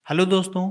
Hello दोस्तों।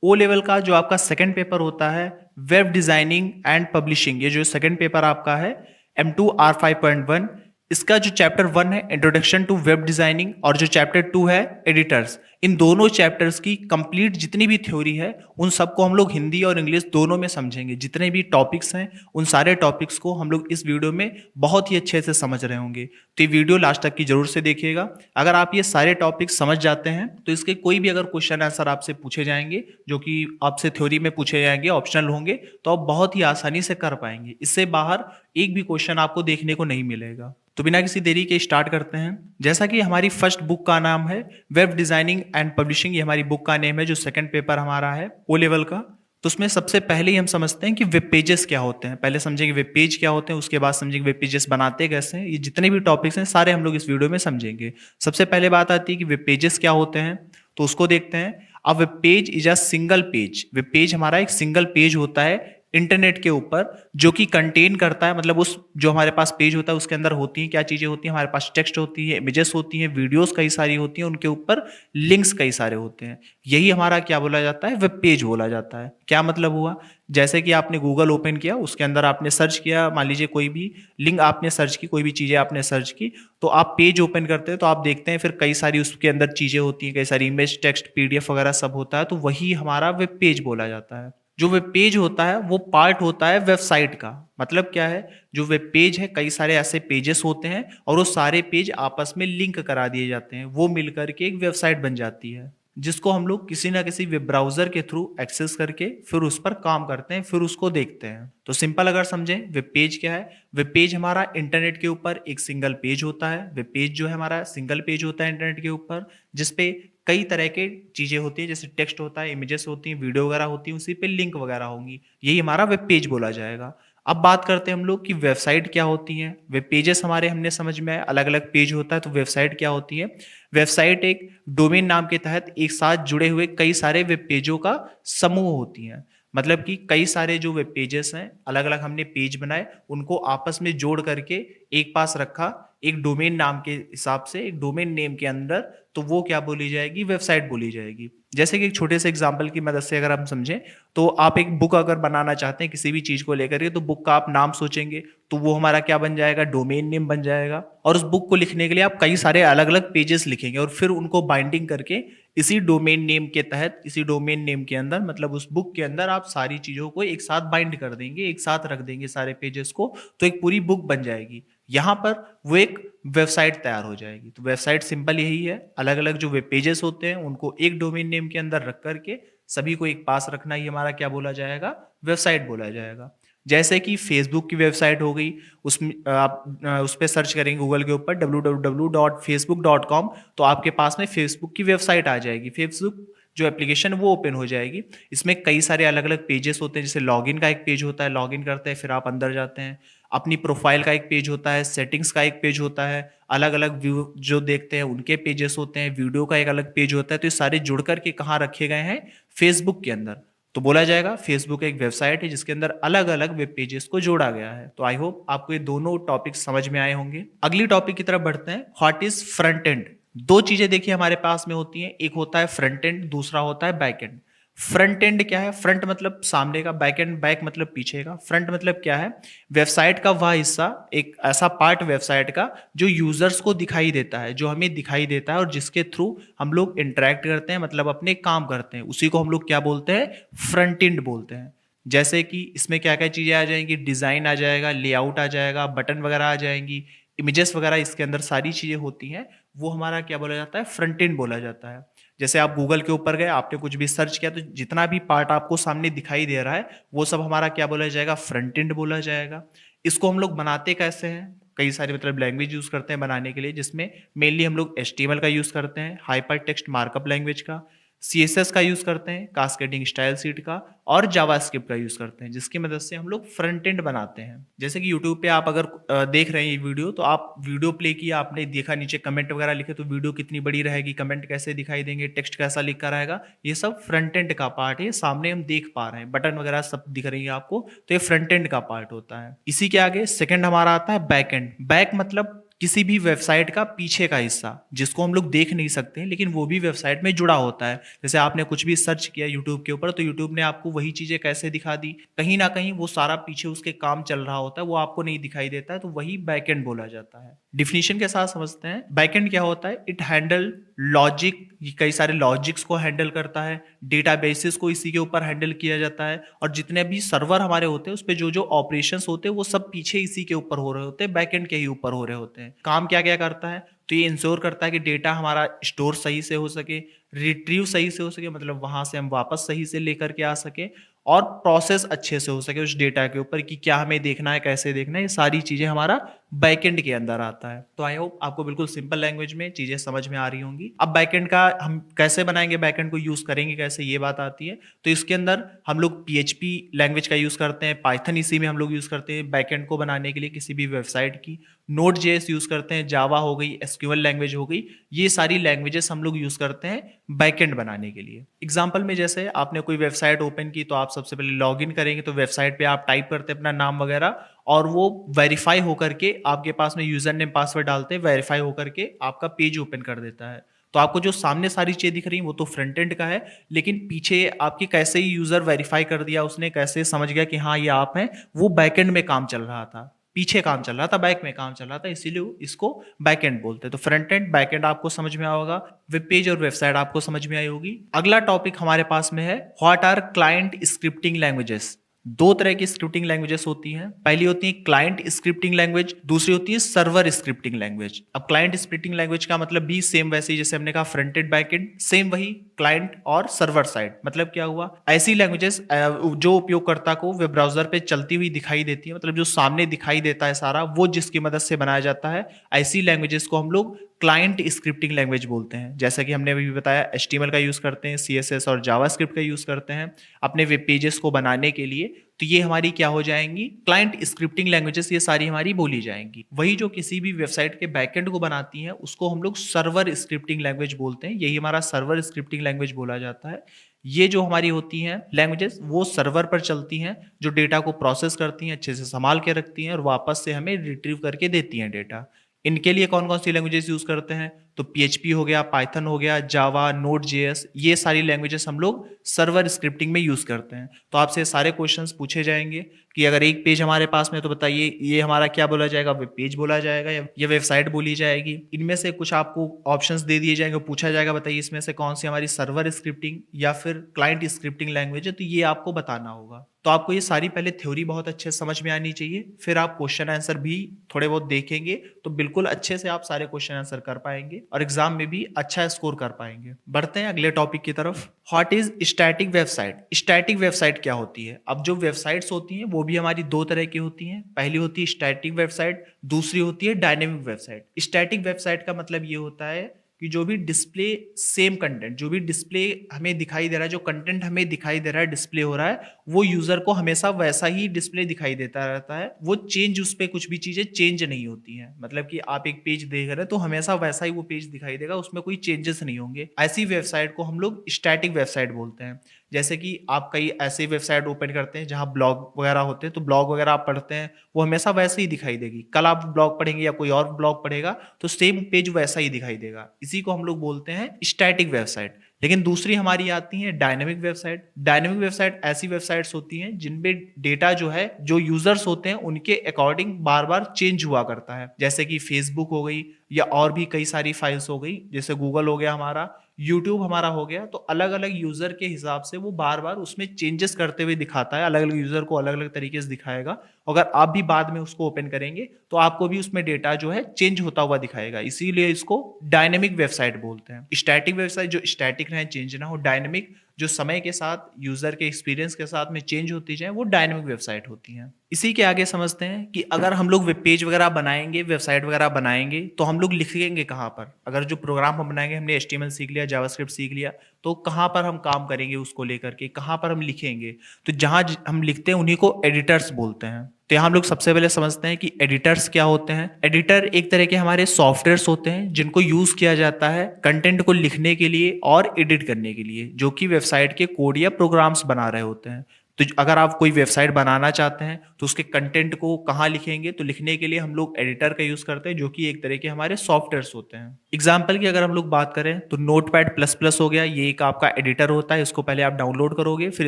O level का जो आपका सेकंड पेपर होता है, वेब डिजाइनिंग एंड पब्लिशिंग, ये जो सेकंड पेपर आपका है M2R5.1, इसका जो चैप्टर 1 है इंट्रोडक्शन टू वेब डिजाइनिंग और जो चैप्टर 2 है एडिटर्स, इन दोनों चैप्टर्स की कंप्लीट जितनी भी थ्योरी है उन सबको हम लोग हिंदी और इंग्लिश दोनों में समझेंगे। जितने भी टॉपिक्स हैं उन सारे टॉपिक्स को हम लोग इस वीडियो में बहुत ही अच्छे से समझ रहे होंगे, तो ये वीडियो लास्ट तक की जरूर से देखिएगा। अगर आप ये सारे टॉपिक्स समझ जाते हैं तो इसके कोई भी अगर क्वेश्चन आंसर आपसे पूछे जाएंगे जो कि आपसे थ्योरी में पूछे जाएंगे, ऑप्शनल होंगे, तो आप बहुत ही आसानी से कर पाएंगे। इससे बाहर एक भी क्वेश्चन आपको देखने को नहीं मिलेगा। तो बिना किसी देरी के स्टार्ट करते हैं। जैसा कि हमारी फर्स्ट बुक का नाम है वेब डिजाइनिंग एंड पब्लिशिंग, ये हमारी बुक का नेम है जो सेकंड पेपर हमारा है ओ लेवल का। तो उसमें सबसे पहले ही हम समझते हैं कि वेब पेजेस क्या होते हैं। पहले समझेंगे वेब पेज क्या होते हैं, उसके बाद समझेंगे वेब पेजेस बनाते कैसे हैं। ये जितने भी टॉपिक्स हैं सारे हम लोग इस वीडियो में समझेंगे। सबसे पहले बात आती है कि वेब पेजेस क्या होते हैं, तो उसको देखते हैं। अब web page is a single page. Web page हमारा एक सिंगल पेज होता है इंटरनेट के ऊपर, जो कि कंटेन करता है, मतलब उस जो हमारे पास पेज होता है उसके अंदर होती हैं क्या चीजें होती हैं, हमारे पास टेक्स्ट होती है, इमेजेस होती हैं, वीडियोस कई सारी होती हैं, उनके ऊपर लिंक्स कई सारे होते हैं। यही हमारा क्या बोला जाता है, वेब पेज बोला जाता है। क्या मतलब हुआ, जैसे कि आपने गूगल ओपन किया, उसके अंदर आपने सर्च किया, मान लीजिए कोई भी लिंक आपने सर्च की, कोई भी चीजें आपने सर्च की, तो आप पेज ओपन करते हैं तो आप देखते हैं फिर कई सारी उसके अंदर चीजें होती हैं, कई सारी इमेज, टेक्स्ट, पीडीएफ वगैरह सब होता है, तो वही हमारा वेब पेज बोला जाता है। जो वेब पेज होता है वो पार्ट होता है वेबसाइट का। मतलब क्या है, जो वेब पेज है कई सारे ऐसे पेजेस होते हैं और वो सारे पेज आपस में लिंक करा दिए जाते हैं, वो मिलकर के एक वेबसाइट बन जाती है, जिसको हम लोग किसी ना किसी वेब ब्राउजर के थ्रू एक्सेस करके फिर उस पर काम करते हैं, फिर उसको देखते हैं। तो सिंपल अगर समझें वेब पेज क्या है, वेब पेज हमारा इंटरनेट के ऊपर एक सिंगल पेज होता है। वेब पेज जो है हमारा सिंगल पेज होता है इंटरनेट के ऊपर, जिसपे कई तरह के चीजें होती है, जैसे टेक्स्ट होता है, इमेजेस होती हैं, वीडियो वगैरह होती है, उसी पे लिंक वगैरह होंगी, यही हमारा वेब पेज बोला जाएगा। अब बात करते हैं हम लोग कि वेबसाइट क्या होती है। वेब पेजेस हमारे हमने समझ में आए, अलग अलग पेज होता है, तो वेबसाइट क्या होती है। वेबसाइट एक डोमेन नाम के तहत एक साथ जुड़े हुए कई सारे वेब पेजों का समूह होती है। मतलब कि कई सारे जो वेब पेजेस हैं, अलग अलग हमने पेज बनाए, उनको आपस में जोड़ करके एक पास रखा एक डोमेन नाम के हिसाब से, एक डोमेन नेम के अंदर, तो वो क्या बोली जाएगी, वेबसाइट बोली जाएगी। जैसे कि एक छोटे से एग्जांपल की मदद से अगर हम समझें, तो आप एक बुक अगर बनाना चाहते हैं किसी भी चीज को लेकर के, तो बुक का आप नाम सोचेंगे, तो वो हमारा क्या बन जाएगा, डोमेन नेम बन जाएगा। और उस बुक को लिखने के लिए आप कई सारे अलग अलग पेजेस लिखेंगे और फिर उनको बाइंडिंग करके इसी डोमेन नेम के तहत, इसी डोमेन नेम के अंदर, मतलब उस बुक के अंदर आप सारी चीजों को एक साथ बाइंड कर देंगे, एक साथ रख देंगे सारे पेजेस को, तो एक पूरी बुक बन जाएगी। यहां पर वो एक वेबसाइट तैयार हो जाएगी। तो वेबसाइट सिंपल यही है, अलग अलग जो वेब पेजेस होते हैं उनको एक डोमेन नेम के अंदर रख करके सभी को एक पास रखना, ही हमारा क्या बोला जाएगा, वेबसाइट बोला जाएगा। जैसे कि फेसबुक की वेबसाइट हो गई, उसमें आप उस पर सर्च करेंगे गूगल के ऊपर www.facebook.com, तो आपके पास में फेसबुक की वेबसाइट आ जाएगी। फेसबुक जो एप्लीकेशन वो ओपन हो जाएगी। इसमें कई सारे अलग अलग पेजेस होते हैं, जैसे लॉगिन का एक पेज होता है, लॉगिन करते हैं फिर आप अंदर जाते हैं। अपनी प्रोफाइल का एक पेज होता है, सेटिंग्स का एक पेज होता है, अलग अलग व्यू जो देखते हैं उनके पेजेस होते हैं, वीडियो का एक अलग पेज होता है। तो ये सारे जुड़ करके कहाँ रखे गए हैं, फेसबुक के अंदर। तो बोला जाएगा फेसबुक एक वेबसाइट है जिसके अंदर अलग अलग वेब पेजेस को जोड़ा गया है। तो आई होप आपको ये दोनों टॉपिक समझ में आए होंगे। अगली टॉपिक की तरफ बढ़ते हैं, व्हाट इज फ्रंट एंड। दो चीजें देखिए हमारे पास में होती हैं, एक होता है फ्रंट एंड, दूसरा होता है बैक एंड। फ्रंट एंड क्या है, फ्रंट मतलब सामने का, बैक एंड बैक मतलब पीछे का। फ्रंट मतलब क्या है, वेबसाइट का वह हिस्सा, एक ऐसा पार्ट वेबसाइट का जो यूजर्स को दिखाई देता है, जो हमें दिखाई देता है और जिसके थ्रू हम लोग इंटरेक्ट करते हैं, मतलब अपने काम करते हैं, उसी को हम लोग क्या बोलते हैं, फ्रंट एंड बोलते हैं। जैसे कि इसमें क्या क्या चीजें आ जाएंगी, डिजाइन आ जाएगा, लेआउट आ जाएगा, बटन वगैरह आ जाएंगी, इमेजेस वगैरह, इसके अंदर सारी चीजें होती हैं, वो हमारा क्या बोला जाता है, फ्रंट एंड बोला जाता है। जैसे आप गूगल के ऊपर गए, आपने कुछ भी सर्च किया, तो जितना भी पार्ट आपको सामने दिखाई दे रहा है वो सब हमारा क्या बोला जाएगा, फ्रंट एंड बोला जाएगा। इसको हम लोग बनाते कैसे हैं, कई सारे मतलब लैंग्वेज यूज करते हैं बनाने के लिए, जिसमें मेनली हम लोग HTML का यूज करते हैं, हाइपर टेक्स्ट मार्कअप लैंग्वेज का, CSS का यूज करते हैं, कास्केडिंग स्टाइल सीट का, और जावास्क्रिप्ट का यूज करते हैं, जिसकी मदद से हम लोग फ्रंट एंड बनाते हैं। जैसे कि यूट्यूब पे आप अगर देख रहे हैं ये वीडियो, तो आप वीडियो प्ले किया, आपने देखा, नीचे कमेंट वगैरह लिखे, तो वीडियो कितनी बड़ी रहेगी, कमेंट कैसे दिखाई देंगे, टेक्स्ट कैसा लिखा रहेगा, ये सब फ्रंट एंड का पार्ट है। सामने हम देख पा रहे हैं, बटन वगैरह सब दिख रही है आपको, तो ये फ्रंट एंड का पार्ट होता है। इसी के आगे सेकंड हमारा आता है बैक एंड। बैक मतलब किसी भी वेबसाइट का पीछे का हिस्सा जिसको हम लोग देख नहीं सकते हैं, लेकिन वो भी वेबसाइट में जुड़ा होता है। जैसे आपने कुछ भी सर्च किया यूट्यूब के ऊपर, तो यूट्यूब ने आपको वही चीज़ें कैसे दिखा दी, कहीं ना कहीं वो सारा पीछे उसके काम चल रहा होता है, वो आपको नहीं दिखाई देता है, तो वही बैकएंड बोला जाता है। डिफिनीशन के साथ समझते हैं बैकएंड क्या होता है। इट हैंडल लॉजिक, कई सारे लॉजिक्स को हैंडल करता है, डेटाबेसेस को इसी के ऊपर हैंडल किया जाता है, और जितने भी सर्वर हमारे होते हैं उस पे जो जो ऑपरेशंस होते हैं वो सब पीछे इसी के ऊपर हो रहे होते हैं, बैकएंड के ही ऊपर हो रहे होते हैं। काम क्या क्या करता है, तो ये इंश्योर करता है कि डेटा हमारा स्टोर सही से हो सके, रिट्रीव सही से हो सके, मतलब वहां से हम वापस सही से लेकर के आ सके, और प्रोसेस अच्छे से हो सके उस डेटा के ऊपर कि क्या हमें देखना है, कैसे देखना है, ये सारी चीजें हमारा बैकएंड के अंदर आता है। तो आई होप आपको बिल्कुल सिंपल लैंग्वेज में चीजें समझ में आ रही होंगी। अब बैकएंड का हम कैसे बनाएंगे, बैकएंड को यूज करेंगे कैसे, ये बात आती है। तो इसके अंदर हम लोग PHP लैंग्वेज का यूज करते हैं, पाइथन इसी में हम लोग यूज करते हैं बैकएंड को बनाने के लिए किसी भी वेबसाइट की। Node.js यूज करते हैं, जावा हो गई, SQL लैंग्वेज हो गई, ये सारी लैंग्वेजेस हम लोग यूज करते हैं बैकएंड बनाने के लिए। एग्जाम्पल में जैसे आपने कोई वेबसाइट ओपन की, तो आप सबसे पहले लॉग इन करेंगे, तो वेबसाइट पे आप टाइप करते हैं अपना नाम वगैरह, और वो वेरीफाई होकर के आपके पास में यूजर नेम पासवर्ड डालते हैं, वेरीफाई होकर के आपका पेज ओपन कर देता है। तो आपको जो सामने सारी चीजें दिख रही हैं वो तो फ्रंट एंड का है, लेकिन पीछे आपकी कैसे ही यूजर वेरीफाई कर दिया उसने, कैसे समझ गया कि हाँ ये आप हैं, वो बैकएंड में काम चल रहा था, पीछे काम चल रहा था, बैक में काम चल रहा था, इसीलिए इसको बैकएंड बोलते हैं। तो फ्रंट एंड बैकएंड आपको समझ में आया होगा, वेब पेज और वेबसाइट आपको समझ में आई होगी। अगला टॉपिक हमारे पास में है what are client scripting languages. दो तरह की स्क्रिप्टिंग लैंग्वेजेस होती हैं, पहली होती है क्लाइंट स्क्रिप्टिंग लैंग्वेज, दूसरी होती है सर्वर स्क्रिप्टिंग लैंग्वेज। अब क्लाइंट स्क्रिप्टिंग लैंग्वेज का मतलब भी सेम वैसे ही जैसे हमने कहा front end back and, same वही क्लाइंट और सर्वर साइड। मतलब क्या हुआ, ऐसी लैंग्वेजेस जो उपयोगकर्ता को वेब ब्राउजर पे चलती हुई दिखाई देती है, मतलब जो सामने दिखाई देता है सारा वो जिसकी मदद से बनाया जाता है, ऐसी लैंग्वेजेस को हम लोग क्लाइंट स्क्रिप्टिंग लैंग्वेज बोलते हैं। जैसा कि हमने अभी बताया HTML का यूज करते हैं, CSS और जावास्क्रिप्ट का यूज करते हैं अपने वेब पेजेस को बनाने के लिए। तो ये हमारी क्या हो जाएंगी, क्लाइंट स्क्रिप्टिंग लैंग्वेजेस, ये सारी हमारी बोली जाएंगी। वही जो किसी भी वेबसाइट के बैकएंड को बनाती हैं उसको हम लोग सर्वर स्क्रिप्टिंग लैंग्वेज बोलते हैं, यही हमारा सर्वर स्क्रिप्टिंग लैंग्वेज बोला जाता है। ये जो हमारी होती हैं लैंग्वेजेस वो सर्वर पर चलती हैं, जो डेटा को प्रोसेस करती हैं, अच्छे से संभाल के रखती हैं और वापस से हमें रिट्रीव करके देती हैं डेटा। इनके लिए कौन कौन सी लैंग्वेजेस यूज करते हैं, तो PHP हो गया, पाइथन हो गया, जावा, Node.js, ये सारी लैंग्वेजेस हम लोग सर्वर स्क्रिप्टिंग में यूज करते हैं। तो आपसे सारे क्वेश्चंस पूछे जाएंगे कि अगर एक पेज हमारे पास में, तो बताइए ये हमारा क्या बोला जाएगा, वेब पेज बोला जाएगा या वेबसाइट बोली जाएगी। इनमें से कुछ आपको ऑप्शंस दे दिए जाएंगे, पूछा जाएगा बताइए इसमें से कौन सी हमारी सर्वर स्क्रिप्टिंग या फिर क्लाइंट स्क्रिप्टिंग लैंग्वेज है, तो ये आपको बताना होगा। तो आपको ये सारी पहले थ्योरी बहुत अच्छे समझ में आनी चाहिए, फिर आप क्वेश्चन आंसर भी थोड़े बहुत देखेंगे तो बिल्कुल अच्छे से आप सारे क्वेश्चन आंसर कर पाएंगे और एग्जाम में भी अच्छा स्कोर कर पाएंगे। बढ़ते हैं अगले टॉपिक की तरफ। What is static website. Static website क्या होती है। अब जो वेबसाइट्स होती हैं वो भी हमारी दो तरह की होती हैं, पहली होती है स्टैटिक वेबसाइट, दूसरी होती है डायनेमिक वेबसाइट। स्टैटिक वेबसाइट का मतलब ये होता है कि जो भी डिस्प्ले सेम कंटेंट, जो भी डिस्प्ले हमें दिखाई दे रहा है, जो कंटेंट हमें दिखाई दे रहा है, डिस्प्ले हो रहा है, वो यूजर को हमेशा वैसा ही डिस्प्ले दिखाई देता रहता है। वो चेंज, उस पर कुछ भी चीजें चेंज नहीं होती हैं। मतलब कि आप एक पेज देख रहे हैं तो हमेशा वैसा ही वो पेज दिखाई देगा, उसमें कोई चेंजेस नहीं होंगे। ऐसी वेबसाइट को हम लोग स्टैटिक वेबसाइट बोलते हैं। जैसे कि आप कई ऐसे वेबसाइट ओपन करते हैं जहां ब्लॉग वगैरह होते हैं, तो ब्लॉग वगैरह आप पढ़ते हैं वो हमेशा वैसे ही दिखाई देगी। कल आप ब्लॉग पढ़ेंगे या कोई और ब्लॉग पढ़ेगा तो सेम पेज वैसा ही दिखाई देगा। इसी को हम लोग बोलते हैं स्टैटिक वेबसाइट। लेकिन दूसरी हमारी आती है डायनेमिक वेबसाइट। डायनेमिक वेबसाइट ऐसी वेबसाइट्स होती हैं जिनपे डेटा जो है, जो यूजर्स होते हैं उनके अकॉर्डिंग बार बार चेंज हुआ करता है। जैसे कि फेसबुक हो गई या और भी कई सारी फाइल्स हो गई, जैसे गूगल हो गया हमारा, यूट्यूब हमारा हो गया। तो अलग अलग यूजर के हिसाब से वो बार बार उसमें चेंजेस करते हुए दिखाता है, अलग अलग यूजर को अलग अलग तरीके से दिखाएगा। अगर आप भी बाद में उसको ओपन करेंगे तो आपको भी उसमें डेटा जो है चेंज होता हुआ दिखाएगा, इसीलिए इसको डायनेमिक वेबसाइट बोलते हैं। स्टैटिक वेबसाइट जो स्टैटिक रहे, चेंज ना हो। डायनेमिक जो समय के साथ यूजर के एक्सपीरियंस के साथ में चेंज होती जाए, वो डायनेमिक वेबसाइट होती हैं। इसी के आगे समझते हैं कि अगर हम लोग वेब पेज वगैरह बनाएंगे, वेबसाइट वगैरह बनाएंगे, तो हम लोग लिखेंगे कहाँ पर। अगर जो प्रोग्राम हम बनाएंगे, हमने HTML सीख लिया, जावास्क्रिप्ट सीख लिया, तो कहाँ पर हम काम करेंगे उसको लेकर के, कहाँ पर हम लिखेंगे। तो जहाँ हम लिखते हैं उन्हीं को एडिटर्स बोलते हैं। तो यहाँ हम लोग सबसे पहले समझते हैं कि एडिटर्स क्या होते हैं। एडिटर एक तरह के हमारे सॉफ्टवेयर्स होते हैं जिनको यूज किया जाता है कंटेंट को लिखने के लिए और एडिट करने के लिए, जो कि वेबसाइट के कोड या प्रोग्राम्स बना रहे होते हैं। तो अगर आप कोई वेबसाइट बनाना चाहते हैं तो उसके कंटेंट को कहाँ लिखेंगे, तो लिखने के लिए हम लोग एडिटर का यूज करते हैं, जो कि एक तरह के हमारे सॉफ्टवेयर्स होते हैं। एग्जाम्पल की अगर हम लोग बात करें तो नोटपैड प्लस प्लस हो गया, ये एक आपका एडिटर होता है। इसको पहले आप डाउनलोड करोगे, फिर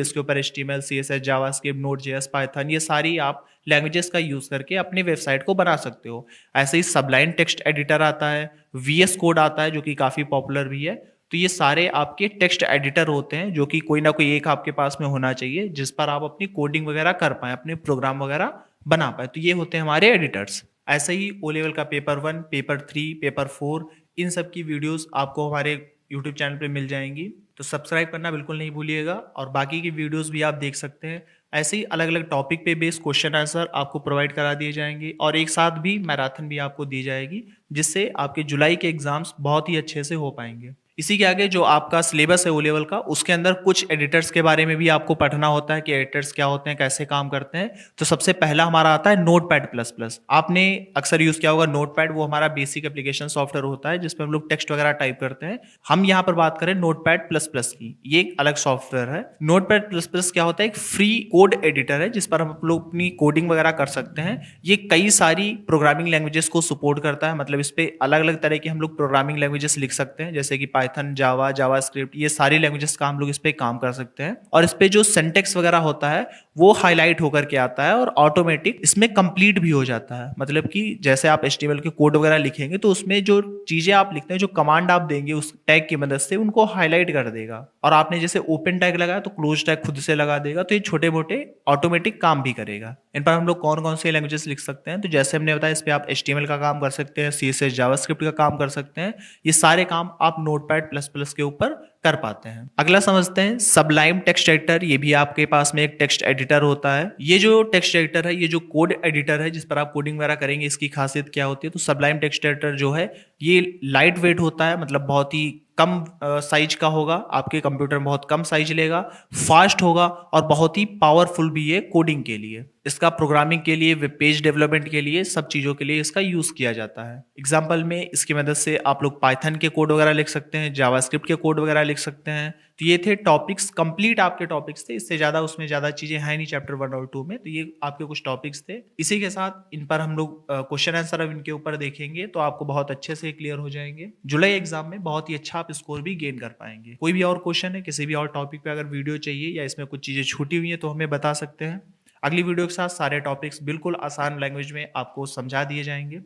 इसके ऊपर HTML, CSS, JavaScript, Node.js, Python, ये सारी आप लैंग्वेजेस का यूज करके अपनी वेबसाइट को बना सकते हो। ऐसे ही सबलाइन टेक्स्ट एडिटर आता है, VS कोड आता है जो कि काफी पॉपुलर भी है। तो ये सारे आपके टेक्स्ट एडिटर होते हैं, जो कि कोई ना कोई एक आपके पास में होना चाहिए जिस पर आप अपनी कोडिंग वगैरह कर पाए, अपने प्रोग्राम वगैरह बना पाए। तो ये होते हैं हमारे एडिटर्स। ऐसे ही ओ लेवल का पेपर 1, पेपर 3, पेपर 4, इन सब की वीडियोस आपको हमारे यूट्यूब चैनल पे मिल जाएंगी। तो सब्सक्राइब करना बिल्कुल नहीं भूलिएगा, और बाकी की वीडियोस भी आप देख सकते हैं। ऐसे ही अलग अलग टॉपिक पे बेस्ड क्वेश्चन आंसर आपको प्रोवाइड करा दिए जाएंगे, और एक साथ भी मैराथन भी आपको दी जाएगी, जिससे आपके जुलाई के एग्जाम्स बहुत ही अच्छे से हो पाएंगे। इसी के आगे जो आपका सिलेबस है ओ लेवल का, उसके अंदर कुछ एडिटर्स के बारे में भी आपको पढ़ना होता है कि एडिटर्स क्या होते हैं, कैसे काम करते हैं। तो सबसे पहला हमारा आता है नोटपैड प्लस प्लस। आपने अक्सर यूज किया होगा नोटपैड, वो हमारा बेसिक एप्लीकेशन सॉफ्टवेयर होता है जिसपे हम लोग टेक्स्ट वगैरह टाइप करते हैं। हम यहाँ पर बात करें नोटपैड प्लस प्लस की, ये एक अलग सॉफ्टवेयर है। नोटपैड प्लस प्लस क्या होता है, एक फ्री कोड एडिटर है जिस पर हम लोग अपनी कोडिंग वगैरह कर सकते हैं। ये कई सारी प्रोग्रामिंग लैंग्वेजेस को सपोर्ट करता है, मतलब इस पे अलग अलग तरह के हम लोग प्रोग्रामिंग लैंग्वेजेस लिख सकते हैं, जैसे कि पाइथन, जावा, जावास्क्रिप्ट, ये सारी लैंग्वेजेस का हम लोग इस पे काम कर सकते हैं। और इस पे जो सिंटैक्स वगैरह होता है वो हाईलाइट होकर के आता है, और ऑटोमेटिक इसमें कंप्लीट भी हो जाता है। मतलब कि जैसे आप HTML के कोड वगैरह लिखेंगे तो उसमें जो चीजें आप लिखते हैं, जो कमांड आप देंगे उस टैग की मदद से, उनको हाईलाइट कर देगा। और आपने जैसे ओपन टैग लगाया तो क्लोज टैग खुद से लगा देगा। तो ये छोटे मोटे ऑटोमेटिक काम भी करेगा। इन पर हम लोग कौन कौन से लैंग्वेजेस लिख सकते हैं, तो जैसे हमने बताया इस पे आप HTML का काम कर सकते हैं, CSS, जावास्क्रिप्ट का काम कर सकते हैं। ये सारे काम आप नोटपैड प्लस प्लस के ऊपर कर पाते हैं। अगला समझते हैं सबलाइम टेक्स्ट एडिटर। ये भी आपके पास में एक टेक्स्ट एडिटर होता है। ये जो टेक्स्ट एडिटर है, ये जो कोड एडिटर है जिस पर आप कोडिंग वगैरह करेंगे, इसकी खासियत क्या होती है, तो सबलाइम टेक्स्ट एडिटर जो है ये लाइट वेट होता है, मतलब बहुत ही कम साइज का होगा, आपके कंप्यूटर में बहुत कम साइज लेगा, फास्ट होगा, और बहुत ही पावरफुल भी है कोडिंग के लिए। इसका प्रोग्रामिंग के लिए, वेब पेज डेवलपमेंट के लिए, सब चीज़ों के लिए इसका यूज़ किया जाता है। एग्जाम्पल में इसकी मदद से आप लोग पाइथन के कोड वगैरह लिख सकते हैं, जावास्क्रिप्ट के कोड वगैरह लिख सकते हैं। तो ये थे टॉपिक्स, कंप्लीट आपके टॉपिक्स थे। इससे ज़्यादा उसमें ज़्यादा चीज़ें हैं नहीं चैप्टर 1 और 2 में। तो ये आपके कुछ टॉपिक्स थे। इसी के साथ इन पर हम लोग क्वेश्चन आंसर अब इनके ऊपर देखेंगे, तो आपको बहुत अच्छे से क्लियर हो जाएंगे। जुलाई एग्जाम में बहुत ही अच्छा आप स्कोर भी गेन कर पाएंगे। कोई भी और क्वेश्चन है, किसी भी और टॉपिक पे अगर वीडियो चाहिए या इसमें कुछ चीज़ें छूटी हुई हैं, तो हमें बता सकते हैं। अगली वीडियो के साथ सारे टॉपिक्स बिल्कुल आसान लैंग्वेज में आपको समझा दिए जाएंगे।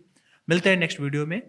मिलते हैं नेक्स्ट वीडियो में।